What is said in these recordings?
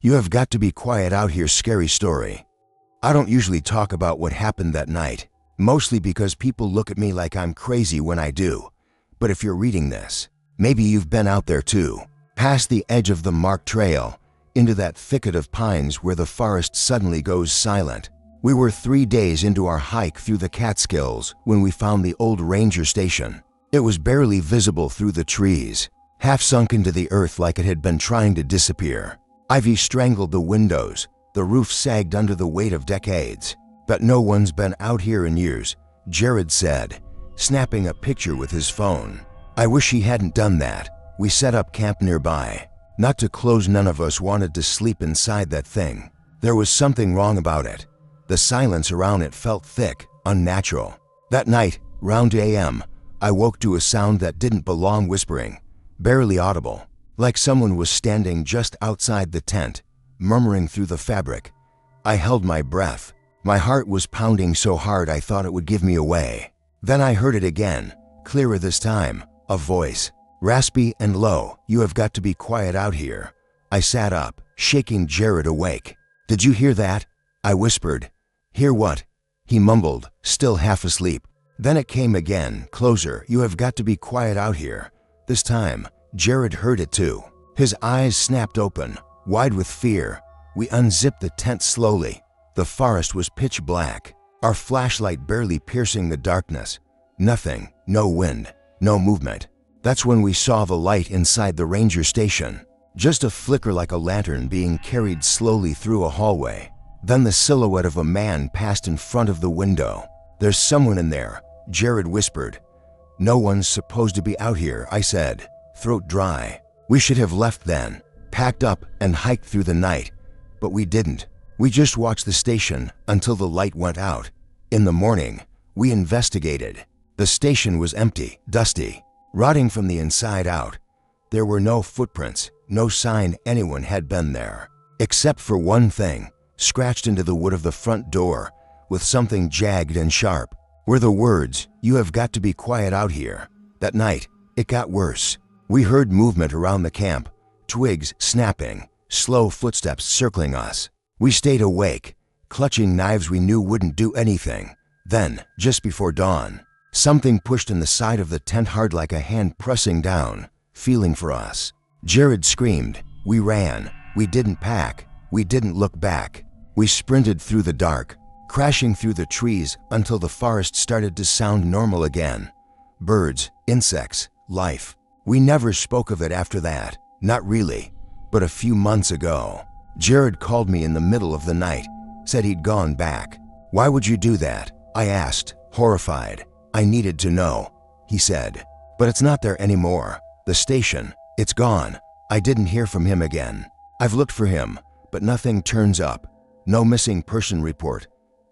You have got to be quiet out here. Scary story. I don't usually talk about what happened that night, mostly because people look at me like I'm crazy when I do. But if you're reading this, maybe you've been out there too, past the edge of the marked trail, into that thicket of pines where the forest suddenly goes silent. We were 3 days into our hike through the Catskills when we found the old ranger station. It was barely visible through the trees, half sunk into the earth like it had been trying to disappear. Ivy strangled the windows, the roof sagged under the weight of decades. But no one's been out here in years, Jared said, snapping a picture with his phone. I wish he hadn't done that. We set up camp nearby. Not to close, none of us wanted to sleep inside that thing. There was something wrong about it. The silence around it felt thick, unnatural. That night, round 2 a.m., I woke to a sound that didn't belong, whispering, barely audible, like someone was standing just outside the tent, murmuring through the fabric. I held my breath. My heart was pounding so hard I thought it would give me away. Then I heard it again, clearer this time, a voice, raspy and low. You have got to be quiet out here. I sat up, shaking Jared awake. Did you hear that? I whispered. Hear what? He mumbled, still half asleep. Then it came again, closer. You have got to be quiet out here. This time, Jared heard it too. His eyes snapped open, wide with fear. We unzipped the tent slowly. The forest was pitch black, our flashlight barely piercing the darkness. Nothing, no wind, no movement. That's when we saw the light inside the ranger station. Just a flicker like a lantern being carried slowly through a hallway. Then the silhouette of a man passed in front of the window. There's someone in there, Jared whispered. No one's supposed to be out here, I said, throat dry. We should have left then, packed up and hiked through the night. But we didn't. We just watched the station until the light went out. In the morning, we investigated. The station was empty, dusty, rotting from the inside out. There were no footprints, no sign anyone had been there. Except for one thing, scratched into the wood of the front door, with something jagged and sharp, were the words, "You have got to be quiet out here." That night, it got worse. We heard movement around the camp, twigs snapping, slow footsteps circling us. We stayed awake, clutching knives we knew wouldn't do anything. Then, just before dawn, something pushed in the side of the tent hard, like a hand pressing down, feeling for us. Jared screamed. We ran. We didn't pack. We didn't look back. We sprinted through the dark, crashing through the trees until the forest started to sound normal again. Birds, insects, life. We never spoke of it after that. Not really. But a few months ago, Jared called me in the middle of the night, said he'd gone back. Why would you do that? I asked, horrified. I needed to know. He said, but it's not there anymore. The station, it's gone. I didn't hear from him again. I've looked for him, but nothing turns up. No missing person report.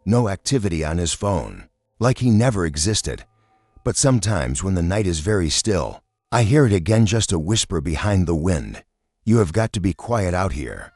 No activity on his phone. Like he never existed. But sometimes when the night is very still, I hear it again, just a whisper behind the wind. You have got to be quiet out here.